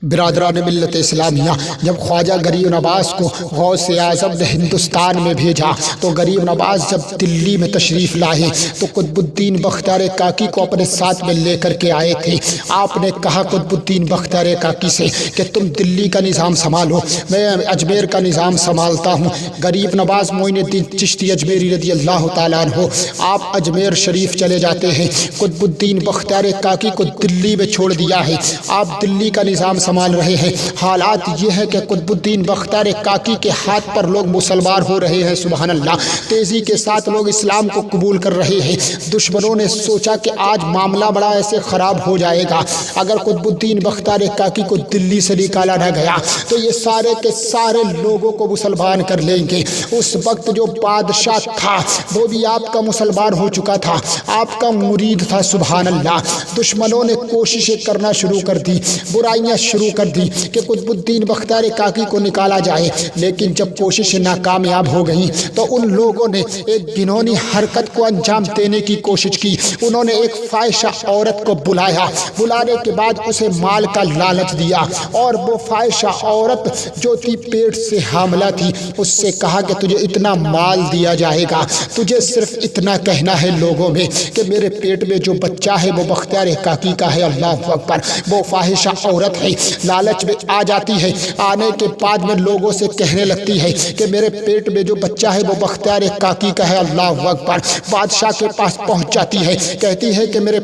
برادران ملت اسلامیہ، جب خواجہ غریب نواز کو غوث اعظم نے ہندوستان میں بھیجا تو غریب نواز جب دلی میں تشریف لائے تو قطب الدین بختیار کاکی کو اپنے ساتھ میں لے کر کے آئے تھے۔ آپ نے کہا قطب الدین بختیار کاکی سے کہ تم دلی کا نظام سنبھالو، میں اجمیر کا نظام سنبھالتا ہوں۔ غریب نواز معین الدین چشتی اجمیری رضی اللہ تعالیٰ عنہ آپ اجمیر شریف چلے جاتے ہیں، قطب الدین بختیار کاکی کو دلی میں چھوڑ دیا ہے۔ آپ دلی کا نظام سنبھال رہے ہیں۔ حالات یہ ہے کہ قطب الدین بختیار کاکی کے ہاتھ پر لوگ مسلمان ہو رہے ہیں، سبحان اللہ، تیزی کے ساتھ لوگ اسلام کو قبول کر رہے ہیں۔ دشمنوں نے سوچا کہ آج معاملہ بڑا ایسے خراب ہو جائے گا، اگر قطب الدین بختیار کاکی کو دلی سے نکالا نہ گیا تو یہ سارے کے سارے لوگوں کو مسلمان کر لیں گے۔ اس وقت جو بادشاہ تھا وہ بھی آپ کا مسلمان ہو چکا تھا، آپ کا مرید تھا، سبحان اللہ۔ دشمنوں نے کوششیں کرنا شروع کر دی، برائیاں شروع کر دی کہ قطب الدین بختیار کاکی کو نکالا جائے، لیکن جب کوششیں ناکامیاب ہو گئیں تو ان لوگوں نے ایک گھنونی حرکت کو انجام دینے کی کوشش کی۔ انہوں نے ایک فاحشہ عورت کو بلایا، بلانے کے بعد اسے مال کا لالچ دیا، اور وہ فاحشہ عورت جو تھی پیٹ سے حاملہ تھی، اس سے کہا کہ تجھے اتنا مال دیا جائے گا، تجھے صرف اتنا کہنا ہے لوگوں میں کہ میرے پیٹ میں جو بچہ ہے وہ بختیار کاکی کا ہے۔ اللہ اکبر۔ وہ فاحشہ عورت ہے، لالچ میں آ جاتی ہے، آنے کے بعد میں لوگوں سے کہنے لگتی ہے کہ میرے پیٹ میں جو بچہ ہے وہ بختیار کاکی کا ہے۔ اللہ اکبر۔ بادشاہ کے پاس پہنچ جاتی ہے، کہتی ہے کہ میرے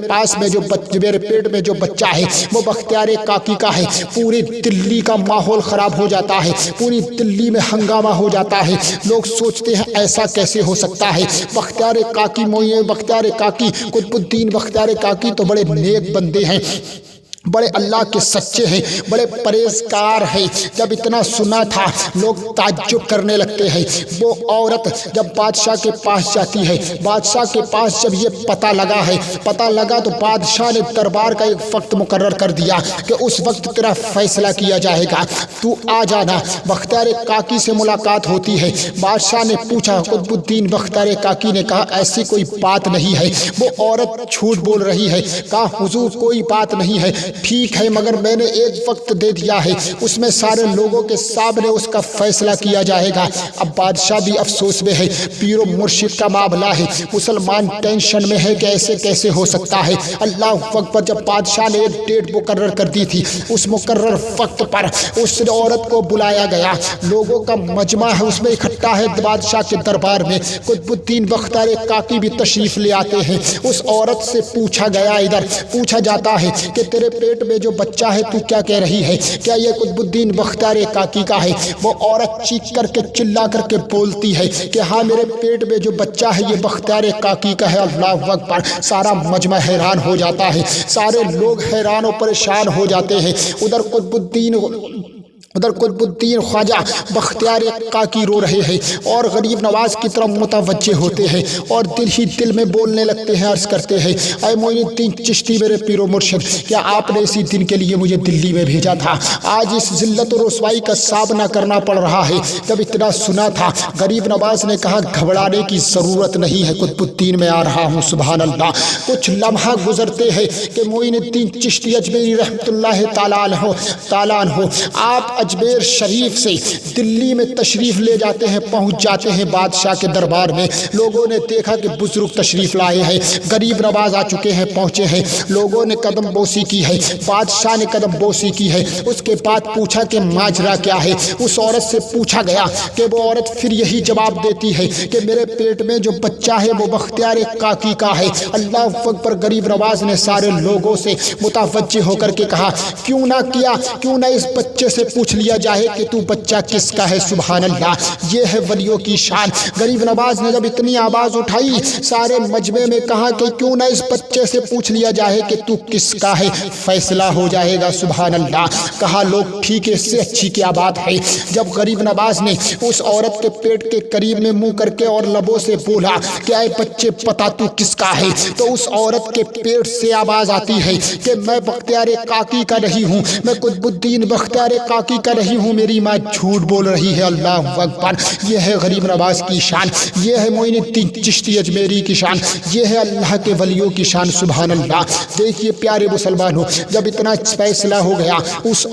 پیٹ میں جو بچہ ہے وہ بختیار کاکی کا ہے۔ پوری دلی کا ماحول خراب ہو جاتا ہے، پوری دلی میں ہنگامہ ہو جاتا ہے۔ لوگ سوچتے ہیں ایسا کیسے ہو سکتا ہے، بختیار کاکی بختیار کاکی قطب الدین بختیار کاکی تو بڑے نیک بندے ہیں، بڑے اللہ کے سچے ہیں، بڑے پرہیزگار ہیں۔ جب اتنا سنا تھا لوگ تعجب کرنے لگتے ہیں۔ وہ عورت جب بادشاہ کے پاس جاتی ہے، بادشاہ کے پاس جب یہ پتہ لگا تو بادشاہ نے دربار کا ایک وقت مقرر کر دیا کہ اس وقت تیرا فیصلہ کیا جائے گا، تو آ جانا۔ بختیار کاکی سے ملاقات ہوتی ہے، بادشاہ نے پوچھا، قطب الدین بختیار کاکی نے کہا ایسی کوئی بات نہیں ہے، وہ عورت جھوٹ بول رہی ہے۔ کہا حضور کوئی بات نہیں ہے، ٹھیک ہے، مگر میں نے ایک وقت دے دیا ہے، اس میں سارے لوگوں کے سامنے اس کا فیصلہ کیا جائے گا۔ اب بادشاہ بھی افسوس میں ہے، پیر و مرشد کا معاملہ ہے، مسلمان ٹینشن میں ہے کہ ایسے کیسے ہو سکتا ہے۔ اللہ اکبر۔ جب بادشاہ نے ایک ڈیٹ مقرر کر دی تھی، اس مقرر وقت پر اس عورت کو بلایا گیا، لوگوں کا مجمع ہے، اس میں اکٹھا ہے بادشاہ کے دربار میں۔ قطب الدین بختیار کاکی بھی تشریف لے آتے ہیں۔ اس عورت سے پوچھا جاتا ہے کہ تیرے پیٹ میں جو بچہ ہے تو کیا کہہ رہی ہے، کیا یہ قطب الدین بختیار کاکی کا ہے؟ وہ عورت چیخ کر کے چلا کر کے بولتی ہے کہ ہاں میرے پیٹ میں جو بچہ ہے یہ بختیار کاکی کا ہے۔ اللہ اکبر۔ سارا مجمع حیران ہو جاتا ہے، سارے لوگ حیران و پریشان ہو جاتے ہیں۔ ادھر قطب الدین خواجہ بختیار کاکی رو رہے ہیں اور غریب نواز کی طرف متوجہ ہوتے ہیں اور دل ہی دل میں بولنے لگتے ہیں، عرض کرتے ہیں اے معین الدین چشتی میرے پیر و مرشد، کیا آپ نے اسی دن کے لیے مجھے دلی میں بھیجا تھا؟ آج اس ذلت و رسوائی کا سامنا کرنا پڑ رہا ہے۔ جب اتنا سنا تھا غریب نواز نے کہا گھبرانے کی ضرورت نہیں ہے، قطب الدین میں آ رہا ہوں۔ سبحان اللہ۔ کچھ لمحہ گزرتے ہیں کہ معین الدین چشتی اجمیری رحمۃ اللہ تعالیٰ عنہ آپ اجمیر شریف سے دلی میں تشریف لے جاتے ہیں، پہنچ جاتے ہیں بادشاہ کے دربار میں۔ لوگوں نے دیکھا کہ بزرگ تشریف لائے ہیں، غریب نواز آ چکے ہیں، پہنچے ہیں۔ لوگوں نے قدم بوسی کی ہے، بادشاہ نے قدم بوسی کی ہے۔ اس کے بعد پوچھا کہ ماجرا کیا ہے۔ اس عورت سے پوچھا گیا کہ وہ عورت پھر یہی جواب دیتی ہے کہ میرے پیٹ میں جو بچہ ہے وہ بختیار کاکی کا ہے۔ اللہ اکبر۔ غریب نواز نے سارے لوگوں سے متوجہ ہو کر کے کہا کیوں نہ اس بچے سے پوچھ لیا جائے کہ تو بچہ کس کا ہے۔ سبحان اللہ۔ یہ ہے ولیوں کی شان۔ غریب نواز نے جب اتنی آواز اٹھائی سارے مجمع میں کہا کہ کیوں نہ اس بچے سے پوچھ لیا جائے کہ تو کس کا ہے، فیصلہ ہو جائے گا۔ سبحان اللہ۔ کہا لوگ ٹھیک ہے، اس سے اچھی کیا بات ہے۔ جب غریب نواز نے اس عورت کے پیٹ کے قریب میں منہ کر کے اور لبوں سے بولا کہ اے بچے پتا تو کس کا ہے، تو اس عورت کے پیٹ سے آواز آتی ہے کہ میں بختیار کاکی کا نہیں ہوں، میں قطب الدین بختیار کاکی کا نہیں ہوں، میری ماں جھوٹ بول رہی ہے۔ اللہ اکبر۔ یہ ہے غریب نواز کی شان، یہ ہے معین الدین چشتی اجمیری کی شان، یہ ہے اللہ کے ولیوں کی شان۔ سبحان اللہ۔ دیکھیے پیارے مسلمانوں، جب اتنا فیصلہ ہو گیا اس